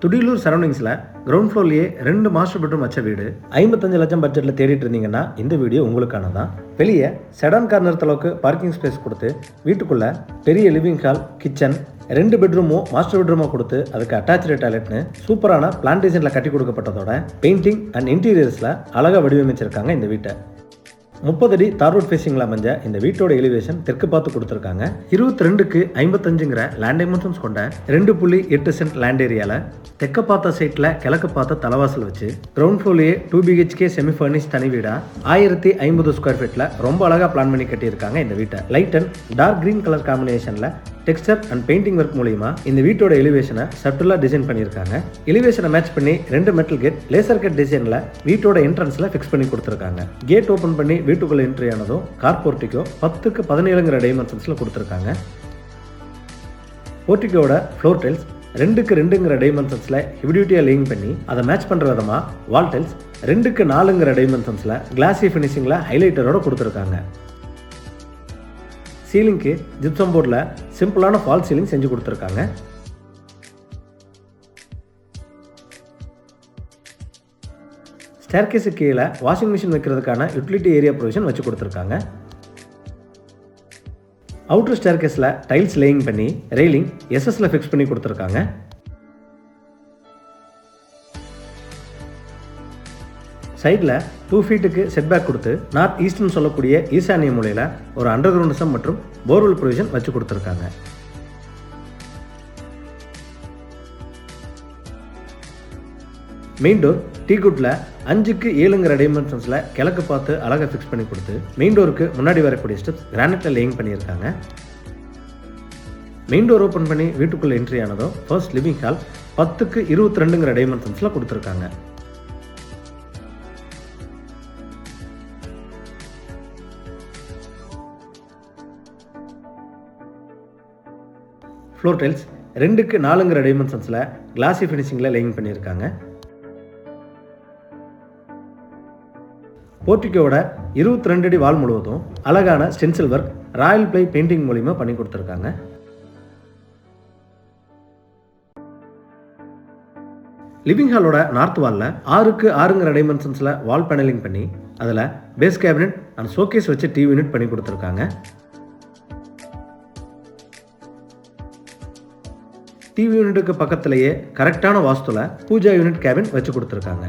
Thudiyalur சரௌண்டிங்ஸில் ground ஃப்ளோர்லேயே 2 master bedroom வச்ச வீடு 55 லட்சம் பட்ஜெட்டில் தேடிட்டு இருந்தீங்கன்னா இந்த வீடியோ உங்களுக்கான தான். வெளியே செடான் கார் நிறுத்த அளவுக்கு பார்க்கிங் ஸ்பேஸ் கொடுத்து வீட்டுக்குள்ளே பெரிய லிவிங் ஹால், கிச்சன், 2 பெட்ரூமும் மாஸ்டர் பெட்ரூமாக கொடுத்து அதுக்கு அட்டாச்சு டாய்லெட்னு சூப்பரான பிளான் டிசைனில் கட்டி கொடுக்கப்பட்டதோட பெயிண்டிங் அண்ட் இன்டீரியர்ஸில் அழகாக வடிவமைச்சிருக்காங்க இந்த வீட்டை. 30 அடி தார் ரோட் ஃபேசிங்கில் அமைஞ்ச இந்த வீட்டோட எலிவேஷன் தெற்கு பார்த்து கொடுத்துருக்காங்க. 22க்கு 55ங்கிற லேண்ட் டைமென்ஷன்ஸ் கொண்ட 2.8 சென்ட் லேண்ட் ஏரியாவில் தெற்க பார்த்த சைட்டில் கிழக்கு பார்த்த தலைவாசல் வச்சு கிரவுண்ட் ஃப்ளோர்லேயே 2 BHK செமி ஃபர்னிஷ் தனி வீடா 1050 ஸ்கொயர் ஃபீட்டில் ரொம்ப அழகாக பிளான் பண்ணி கட்டியிருக்காங்க இந்த வீட்டை. Light and dark green colour காம்பினேஷனில் டெக்ஸ்டர் அண்ட் பெயிண்டிங் ஒர்க் மூலியமா இந்த வீட்டோட எலிவேஷனை சப்டிலா டிசைன் பண்ணியிருக்காங்க. எலிவேஷனை மேட்ச் பண்ணி 2 மெட்டல் கேட் லேசர் கட் டிசைனில் வீட்டோட என்ட்ரன்ஸில் ஃபிக்ஸ் பண்ணி கொடுத்துருக்காங்க. கேட் ஓப்பன் பண்ணி வீட்டுக்குள்ள என்ட்ரி ஆனதும் கார் போர்ட்டிகோ 10க்கு 17ங்கிற டைமென்ஷன்ஸில் கொடுத்துருக்காங்க. போர்ட்டிகோட ஃப்ளோர் டைல்ஸ் 2க்கு 2ங்கிற டைமென்ஷன்ஸில் ஹெவிடியூட்டியாக லேயிங் பண்ணி அதை மேட்ச் பண்ணுற விதமாக வால் டைல்ஸ் 2க்கு 4ங்கிற டைமென்ஷன்ஸில் கிளாசி ஃபினிஷிங்கில் ஹைலைட்டரோட கொடுத்துருக்காங்க. சீலிங்க்கு ஜிப்சம் போர்டில் சிம்பிளான ஃபால் சீலிங் செஞ்சு கொடுத்துருக்காங்க. ஸ்டேர்கேஸு கீழே வாஷிங் மிஷின் வைக்கிறதுக்கான யூட்டிலிட்டி ஏரியா ப்ரொவிஷன் வச்சு கொடுத்துருக்காங்க. அவுட்டர் ஸ்டேர்கேஸில் டைல்ஸ் லேயிங் பண்ணி ரெயிலிங் எஸ்எஸ்ல ஃபிக்ஸ் பண்ணி கொடுத்துருக்காங்க. சைடில் 2 ஃபீட்டுக்கு செட்பேக் கொடுத்து நார்த் ஈஸ்ட்னு சொல்லக்கூடிய ஈசானிய மூலையில் ஒரு அண்டர் கிரவுண்ட் சம் மற்றும் போர்வெல் ப்ரொவிஷன் வச்சு கொடுத்துருக்காங்க. மெயின் டோர் டீகுட்ல 5க்கு 7ங்கிற டைமென்ஷன்ஸில் கிழக்கு பார்த்து அழகாக ஃபிக்ஸ் பண்ணி கொடுத்து மெயின் டோருக்கு முன்னாடி வரக்கூடிய ஸ்டெப்ஸ் கிரானைட்ல லேயிங் பண்ணியிருக்காங்க. மெயின் டோர் ஓப்பன் பண்ணி வீட்டுக்குள்ள என்ட்ரி ஆனதும் ஃபர்ஸ்ட் லிவிங் ஹால் 10க்கு 22ங்கிற டைமென்ஷன்ஸில் கொடுத்துருக்காங்க. ஃப்ளோர் டைல்ஸ் 2க்கு 4ங்கிற டைமென்ஷன்ஸில் கிளாசி ஃபினிஷிங்கில் லேயிங் பண்ணியிருக்காங்க. போர்ட்டிகோட 22 அடி வால் முழுவதும் அழகான stencil work Royal ply painting மூலியமாக பண்ணி கொடுத்துருக்காங்க. லிவிங் ஹாலோட நார்த் வாலில் 6க்கு 6ங்கிற டைமென்ஷன்ஸில் வால் பேனலிங் பண்ணி அதில் பேஸ் கேபினட் அண்ட் ஷோகேஸ் வச்சு டிவி யூனிட் பண்ணி கொடுத்துருக்காங்க. டிவி யூனிட்டுக்கு பக்கத்திலேயே கரெக்டான வாஸ்துல பூஜா யூனிட் கேபின் வச்சு கொடுத்துருக்காங்க.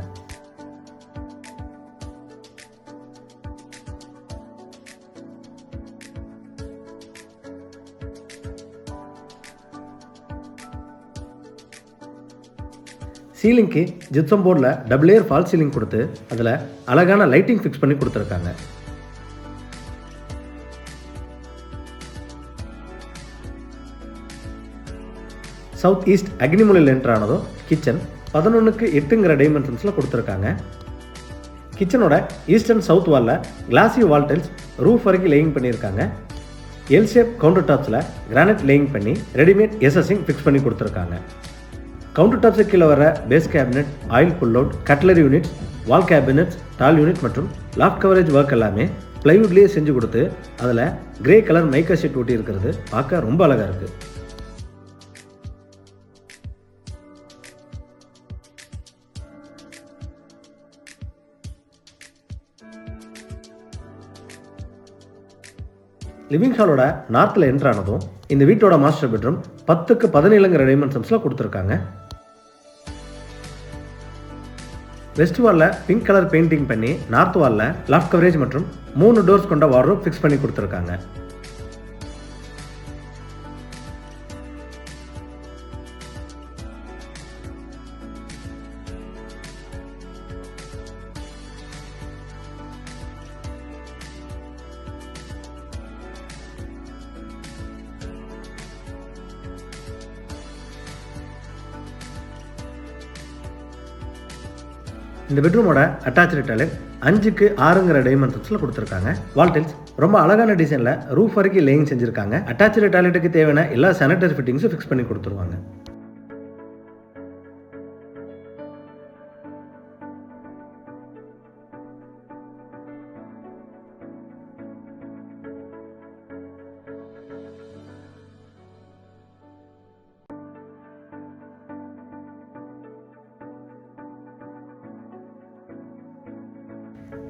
சீலிங்க்கு ஜிப்சம் போர்டில் டபுள் லேயர் ஃபால் சீலிங் கொடுத்து அதில் அழகான லைட்டிங் ஃபிக்ஸ் பண்ணி கொடுத்துருக்காங்க. சவுத் ஈஸ்ட் அக்னிமூலையில் என்ட்ரு ஆனதும் கிச்சன் 11க்கு 8ங்கிற டைமென்ஷன்ஸில் கொடுத்துருக்காங்க. கிச்சனோட ஈஸ்ட் அண்ட் சவுத் வாலில் கிளாசி வால் டைல்ஸ் ரூஃப் வரைக்கும் லேயிங் பண்ணியிருக்காங்க. எல் ஷேப் கவுண்டர் டாப்ஸில் கிரானைட் லேயிங் பண்ணி ரெடிமேட் எஸ்எஸ்ஸிங் ஃபிக்ஸ் பண்ணி கொடுத்துருக்காங்க. கவுண்டர் டாப்ஸுக்கு கீழே வர base cabinet, oil pull out, cutlery units, wall cabinets, tall unit மற்றும் லாஃப்ட் கவரேஜ் ஒர்க் எல்லாமே பிளைவுட்லேயே செஞ்சு கொடுத்து அதில் கிரே கலர் மைக்கா ஷீட் ஒட்டி இருக்கிறது பார்க்க ரொம்ப அழகாக இருக்குது. லிவிங் ஹாலோட நார்த்தில் என்ட்ரு ஆனதும் இந்த வீட்டோட மாஸ்டர் பெட்ரூம் 10க்கு 17ங்கிற டைமென்ஷன்ஸில் கொடுத்துருக்காங்க. வெஸ்ட் வாலில் பிங்க் கலர் பெயிண்டிங் பண்ணி நார்த் வாலில் லாஃப்ட் கவரேஜ் மற்றும் 3 டோர்ஸ் கொண்ட வார்ட்ரோப் ஃபிக்ஸ் பண்ணி கொடுத்துருக்காங்க. இந்த பெட்ரூமோட அட்டாச்சு டாய்லெட் 5க்கு 6ங்கிற டைமென்ஷன்ஸில் கொடுத்துருக்காங்க. வால் டைல்ஸ் ரொம்ப அழகான டிசைனில் ரூஃப் வரைக்கும் லேயிங் செஞ்சுருக்காங்க. அட்டாச்சு டாய்லெட்டுக்கு தேவையான எல்லா சானிட்டரி ஃபிட்டிங்ஸும் ஃபிக்ஸ் பண்ணி கொடுத்துருவாங்க.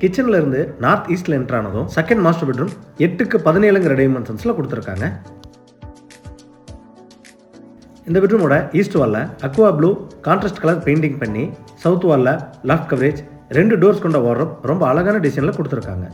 கிச்சன்ல இருந்து நார்த் ஈஸ்ட்ல என்டர் ஆனதும் செகண்ட் மாஸ்டர் பெட்ரூம் 8க்கு 17ங்கிற டைமென்ஷன்ஸ்ல கொடுத்துருக்காங்க. இந்த பெட்ரூமோட ஈஸ்ட் வால்ல Aqua blue contrast colour painting பண்ணி சவுத் வால்ல லாஃப்ட் கவரேஜ் 2 டோர்ஸ் கொண்ட வார்ட்ரோப் ரொம்ப அழகான டிசைன்ல கொடுத்துருக்காங்க.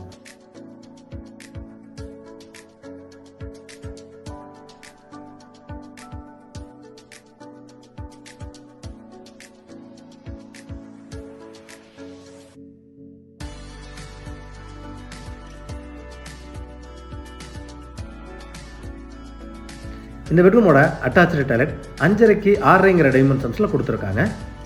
இந்த பெட்ரூமோட அட்டாச்சு டாய்லெட் 5.5க்கு 6.5ங்கிற டைமென்ஷன்ஸில் கொடுத்துருக்காங்க.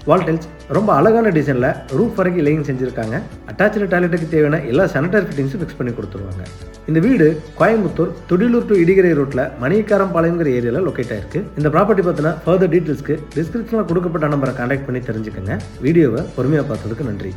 வால் டைல்ஸ் ரொம்ப அழகான டிசைனில் ரூஃப் வரைக்கும் லேயிங் செஞ்சுருக்காங்க. அட்டாச்சு டாய்லெட்டுக்கு தேவையான எல்லா சானிட்டரி ஃபிட்டிங்ஸும் ஃபிக்ஸ் பண்ணி கொடுத்துருவாங்க. இந்த வீடு கோயம்புத்தூர் துடிலூர் டு இடிகரை ரோட்டில் மணிக்காரம்பாளையங்கிற ஏரியாவில் லொக்கேட் ஆயிருக்கு. இந்த ப்ராப்பர்ட்டி பற்றின ஃபர்தர் டீட்டெயில்ஸ்க்கு டிஸ்கிரிப்ஷனில் கொடுக்கப்பட்ட நம்பரை கான்டாக்ட் பண்ணி தெரிஞ்சுக்கோங்க. வீடியோவை பொறுமையாக பார்த்ததுக்கு நன்றி.